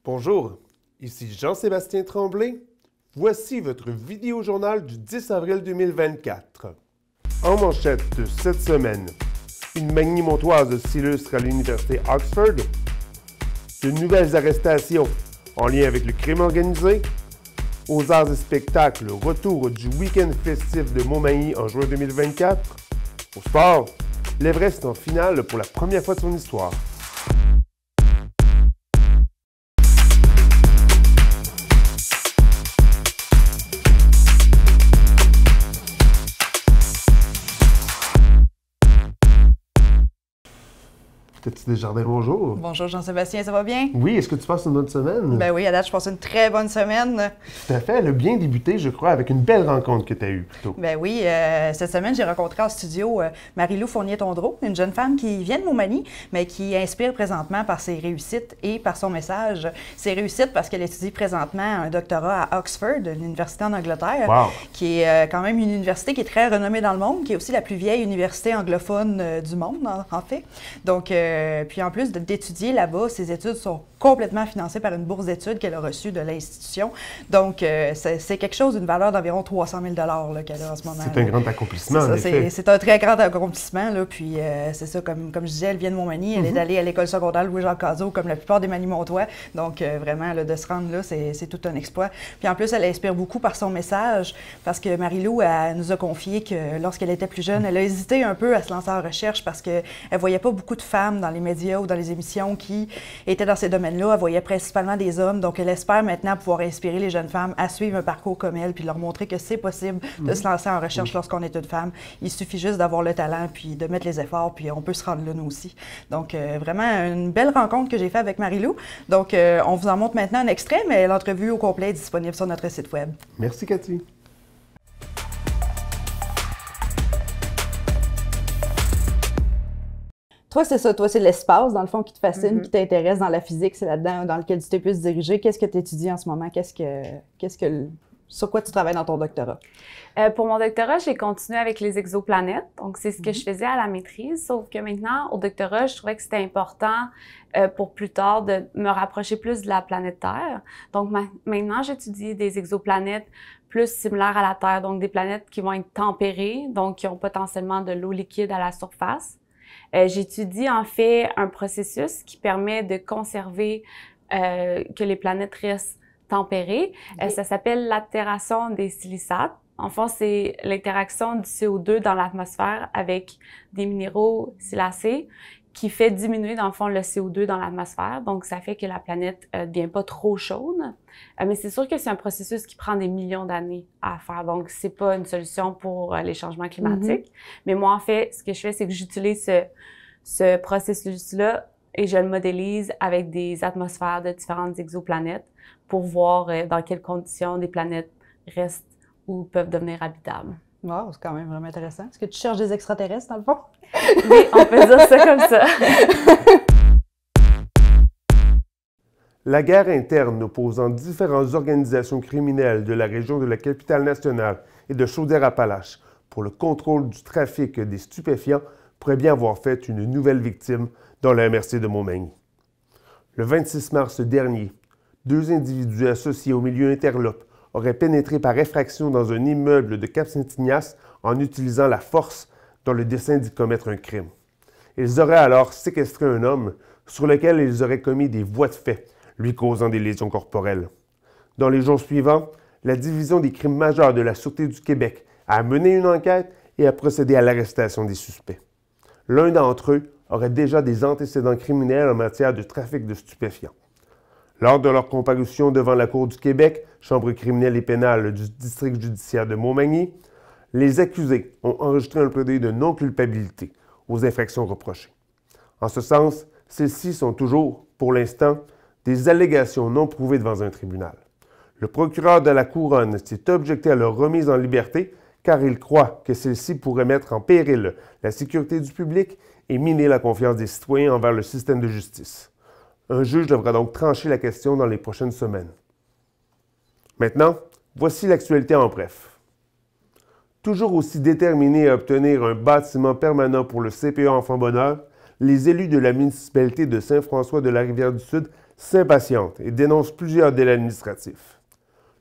Bonjour, ici Jean-Sébastien Tremblay. Voici votre vidéo-journal du 10 avril 2024. En manchette de cette semaine, une magnimontoise s'illustre à l'université Oxford, de nouvelles arrestations en lien avec le crime organisé, aux arts et spectacles, retour du week-end festif de Montmagny en juin 2024, au sport, l'Everest en finale pour la première fois de son histoire. Petit Desjardins, bonjour. Bonjour Jean-Sébastien, ça va bien? Oui, est-ce que tu passes une bonne semaine? Ben oui, à date, je passe une très bonne semaine. Tout à fait, elle a bien débuté, je crois, avec une belle rencontre que tu as eue plutôt. Ben oui, cette semaine, j'ai rencontré en studio Marie-Lou Fournier-Tondreau, une jeune femme qui vient de Montmagny, mais qui inspire présentement par ses réussites et par son message. Ses réussites parce qu'elle étudie présentement un doctorat à Oxford, l'université en Angleterre, qui est quand même une université qui est très renommée dans le monde, qui est aussi la plus vieille université anglophone du monde, en fait. Donc, puis en plus d'étudier là-bas, ses études sont complètement financées par une bourse d'études qu'elle a reçue de l'institution. Donc, c'est quelque chose d'une valeur d'environ 300 000 qu'elle a en ce moment. C'est un grand accomplissement, en effet. C'est un très grand accomplissement. Là, puis, c'est ça, comme je disais, elle vient de Montmagny. Elle est allée à l'école secondaire Louis-Jean Cazot, comme la plupart des Manimontois. Donc, vraiment, là, de se rendre là, c'est tout un exploit. Puis, en plus, elle inspire beaucoup par son message, parce que Marie-Lou, elle nous a confié que lorsqu'elle était plus jeune, elle a hésité un peu à se lancer en recherche parce qu'elle ne voyait pas beaucoup de femmes dans les médias ou dans les émissions qui étaient dans ces domaines-là. Elle voyait principalement des hommes. Donc, elle espère maintenant pouvoir inspirer les jeunes femmes à suivre un parcours comme elle puis leur montrer que c'est possible de se lancer en recherche lorsqu'on est une femme. Il suffit juste d'avoir le talent puis de mettre les efforts puis on peut se rendre là, nous aussi. Donc, vraiment, une belle rencontre que j'ai faite avec Marie-Lou. Donc, on vous en montre maintenant un extrait, mais l'entrevue au complet est disponible sur notre site web. Merci, Cathy. Toi, c'est ça. Toi, c'est l'espace, dans le fond, qui te fascine, qui t'intéresse dans la physique. C'est là-dedans dans lequel tu t'es plus dirigé. Qu'est-ce que tu étudies en ce moment? Sur quoi tu travailles dans ton doctorat? Pour mon doctorat, j'ai continué avec les exoplanètes. Donc, c'est ce que je faisais à la maîtrise. Sauf que maintenant, au doctorat, je trouvais que c'était important pour plus tard de me rapprocher plus de la planète Terre. Donc, maintenant, j'étudie des exoplanètes plus similaires à la Terre. Donc, des planètes qui vont être tempérées, donc qui ont potentiellement de l'eau liquide à la surface. J'étudie en fait un processus qui permet de conserver que les planètes restent tempérées. Ça s'appelle l'altération des silicates. En fait, c'est l'interaction du CO2 dans l'atmosphère avec des minéraux silacés qui fait diminuer, dans le fond, le CO2 dans l'atmosphère. Donc, ça fait que la planète ne devient pas trop chaude. Mais c'est sûr que c'est un processus qui prend des millions d'années à faire. Donc, c'est pas une solution pour les changements climatiques. Mais moi, en fait, ce que je fais, c'est que j'utilise ce processus-là et je le modélise avec des atmosphères de différentes exoplanètes pour voir dans quelles conditions des planètes restent ou peuvent devenir habitables. Wow, c'est quand même vraiment intéressant. Est-ce que tu cherches des extraterrestres, dans le fond? Oui, on peut dire ça comme ça. La guerre interne opposant différentes organisations criminelles de la région de la Capitale-Nationale et de Chaudière-Appalaches pour le contrôle du trafic des stupéfiants pourrait bien avoir fait une nouvelle victime dans la MRC de Montmagny. Le 26 mars dernier, 2 individus associés au milieu interlope auraient pénétré par effraction dans un immeuble de Cap-Saint-Ignace en utilisant la force dans le dessein d'y commettre un crime. Ils auraient alors séquestré un homme sur lequel ils auraient commis des voies de fait, lui causant des lésions corporelles. Dans les jours suivants, la Division des crimes majeurs de la Sûreté du Québec a mené une enquête et a procédé à l'arrestation des suspects. L'un d'entre eux aurait déjà des antécédents criminels en matière de trafic de stupéfiants. Lors de leur comparution devant la Cour du Québec, chambre criminelle et pénale du district judiciaire de Montmagny, les accusés ont enregistré un plaidoyer de non-culpabilité aux infractions reprochées. En ce sens, celles-ci sont toujours, pour l'instant, des allégations non prouvées devant un tribunal. Le procureur de la Couronne s'est objecté à leur remise en liberté car il croit que celle-ci pourrait mettre en péril la sécurité du public et miner la confiance des citoyens envers le système de justice. Un juge devra donc trancher la question dans les prochaines semaines. Maintenant, voici l'actualité en bref. Toujours aussi déterminés à obtenir un bâtiment permanent pour le CPE Enfants Bonheur, les élus de la municipalité de Saint-François-de-la-Rivière-du-Sud s'impatiente et dénonce plusieurs délais administratifs.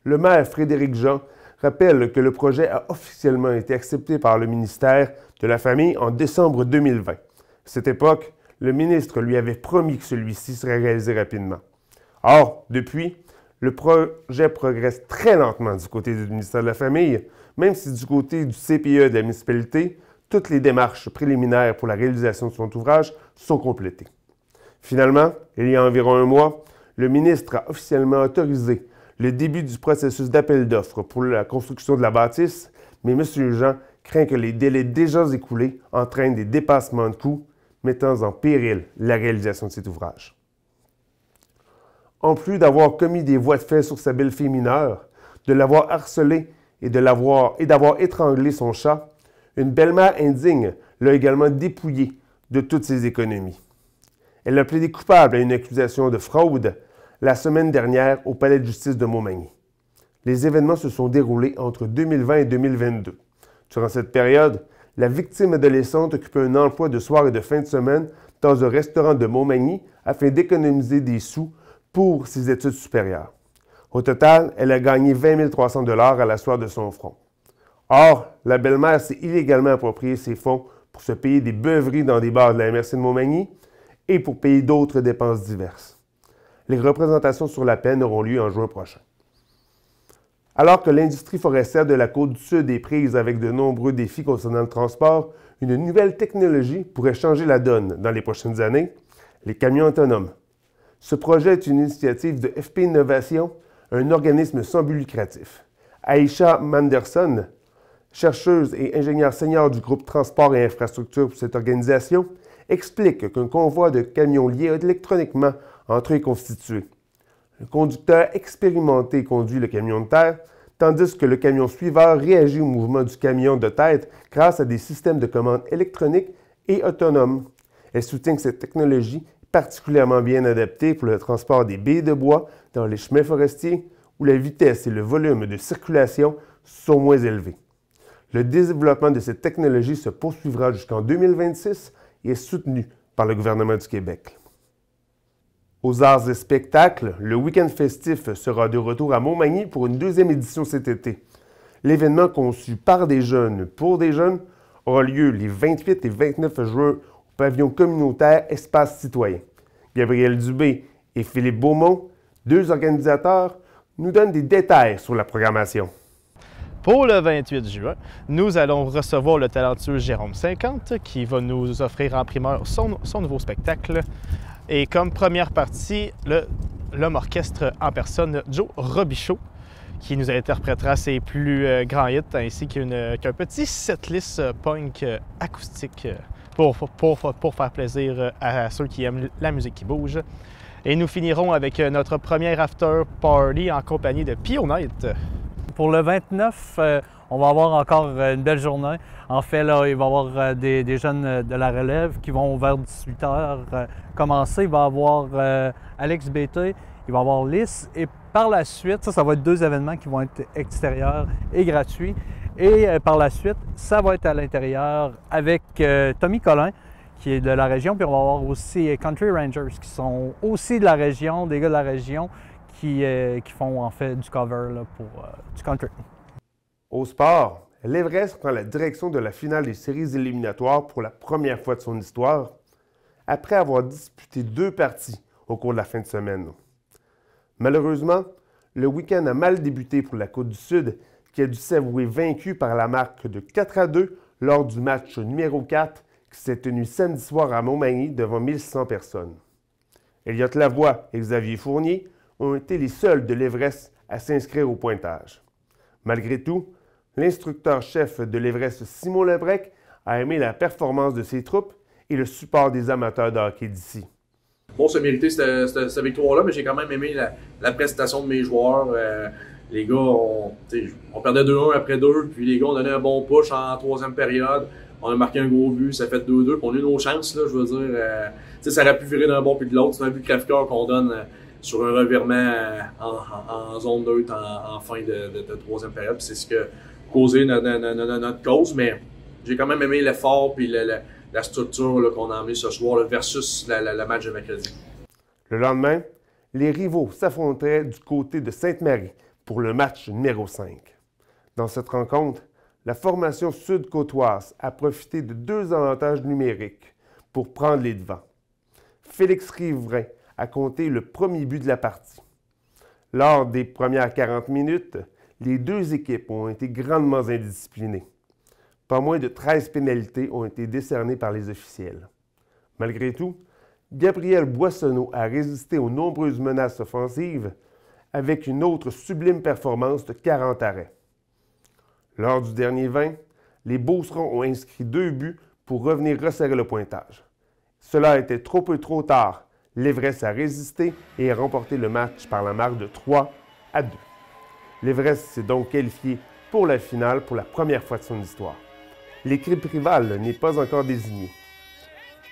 Le maire Frédéric Jean rappelle que le projet a officiellement été accepté par le ministère de la Famille en décembre 2020. À cette époque, le ministre lui avait promis que celui-ci serait réalisé rapidement. Or, depuis, le projet progresse très lentement du côté du ministère de la Famille, même si du côté du CPE de la municipalité, toutes les démarches préliminaires pour la réalisation de son ouvrage sont complétées. Finalement, il y a environ un mois, le ministre a officiellement autorisé le début du processus d'appel d'offres pour la construction de la bâtisse, mais M. Jean craint que les délais déjà écoulés entraînent des dépassements de coûts, mettant en péril la réalisation de cet ouvrage. En plus d'avoir commis des voies de fait sur sa belle-fille mineure, de l'avoir harcelée et d'avoir étranglé son chat, une belle-mère indigne l'a également dépouillé de toutes ses économies. Elle a plaidé coupable à une accusation de fraude la semaine dernière au Palais de justice de Montmagny. Les événements se sont déroulés entre 2020 et 2022. Durant cette période, la victime adolescente occupait un emploi de soir et de fin de semaine dans un restaurant de Montmagny afin d'économiser des sous pour ses études supérieures. Au total, elle a gagné 20 300 $ à la sueur de son front. Or, la belle-mère s'est illégalement approprié ses fonds pour se payer des beuveries dans des bars de la MRC de Montmagny et pour payer d'autres dépenses diverses. Les représentations sur la peine auront lieu en juin prochain. Alors que l'industrie forestière de la Côte-du-Sud est prise avec de nombreux défis concernant le transport, une nouvelle technologie pourrait changer la donne dans les prochaines années, les camions autonomes. Ce projet est une initiative de FP Innovation, un organisme sans but lucratif. Aisha Manderson, chercheuse et ingénieure senior du groupe Transport et Infrastructure pour cette organisation, explique qu'un convoi de camions liés électroniquement entre eux est constitué. Le conducteur expérimenté conduit le camion de terre, tandis que le camion suiveur réagit au mouvement du camion de tête grâce à des systèmes de commande électroniques et autonomes. Elle soutient que cette technologie est particulièrement bien adaptée pour le transport des billes de bois dans les chemins forestiers où la vitesse et le volume de circulation sont moins élevés. Le développement de cette technologie se poursuivra jusqu'en 2026 et est soutenu par le gouvernement du Québec. Aux arts et spectacles, le week-end festif sera de retour à Montmagny pour une deuxième édition cet été. L'événement conçu par des jeunes pour des jeunes aura lieu les 28 et 29 juin au pavillon communautaire Espace Citoyen. Gabriel Dubé et Philippe Beaumont, deux organisateurs, nous donnent des détails sur la programmation. Pour le 28 juin, nous allons recevoir le talentueux Jérôme 50 qui va nous offrir en primeur son nouveau spectacle. Et comme première partie, l'homme orchestre en personne, Joe Robichaud, qui nous interprétera ses plus grands hits ainsi qu'un petit setlist punk acoustique pour faire plaisir à ceux qui aiment la musique qui bouge. Et nous finirons avec notre première after party en compagnie de Pio Night. Pour le 29, on va avoir encore une belle journée. En fait, là, il va y avoir des jeunes de la relève qui vont vers 18 h commencer. Il va y avoir Alex BT, il va y avoir Lys. Et par la suite, ça va être deux événements qui vont être extérieurs et gratuits. Et par la suite, ça va être à l'intérieur avec Tommy Collin, qui est de la région. Puis on va avoir aussi Country Rangers, qui sont aussi de la région, des gars de la région, qui font en fait du cover là, pour du country. Au sport, l'Everest prend la direction de la finale des séries éliminatoires pour la première fois de son histoire, après avoir disputé deux parties au cours de la fin de semaine. Malheureusement, le week-end a mal débuté pour la Côte-du-Sud, qui a dû s'avouer vaincue par la marque de 4-2 lors du match numéro 4 qui s'est tenu samedi soir à Montmagny devant 1600 personnes. Elliot Lavoie et Xavier Fournier ont été les seuls de l'Everest à s'inscrire au pointage. Malgré tout, l'instructeur-chef de l'Everest, Simon Lebrec, a aimé la performance de ses troupes et le support des amateurs de hockey d'ici. Bon, ça méritait cette victoire-là, mais j'ai quand même aimé la prestation de mes joueurs. Les gars, on perdait 2-1 après 2, puis les gars ont donné un bon push en troisième période. On a marqué un gros but, ça fait 2-2, puis on a eu nos chances, là, je veux dire. Ça aurait pu virer d'un bord puis de l'autre. C'est un but de crève-cœur qu'on donne sur un revirement en zone 2 en fin de troisième période. C'est ce qui a causé notre cause, mais j'ai quand même aimé l'effort et la structure qu'on a emmené ce soir là, versus le match de mercredi. Le lendemain, les rivaux s'affronteraient du côté de Sainte-Marie pour le match numéro 5. Dans cette rencontre, la formation sud-côtoise a profité de 2 avantages numériques pour prendre les devants. Félix Riverain a compté le premier but de la partie. Lors des premières 40 minutes, les 2 équipes ont été grandement indisciplinées. Pas moins de 13 pénalités ont été décernées par les officiels. Malgré tout, Gabriel Boissonneau a résisté aux nombreuses menaces offensives avec une autre sublime performance de 40 arrêts. Lors du dernier 20, les Beaucerons ont inscrit 2 buts pour revenir resserrer le pointage. Cela était trop peu trop tard. L'Everest a résisté et a remporté le match par la marque de 3-2. L'Everest s'est donc qualifié pour la finale pour la première fois de son histoire. L'équipe rivale n'est pas encore désignée.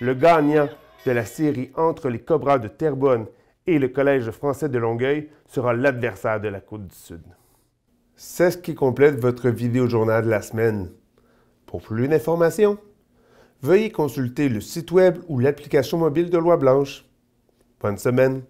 Le gagnant de la série entre les Cobras de Terrebonne et le Collège français de Longueuil sera l'adversaire de la Côte-du-Sud. C'est ce qui complète votre vidéo journal de la semaine. Pour plus d'informations, veuillez consulter le site web ou l'application mobile de Loi Blanche. Bonne semaine!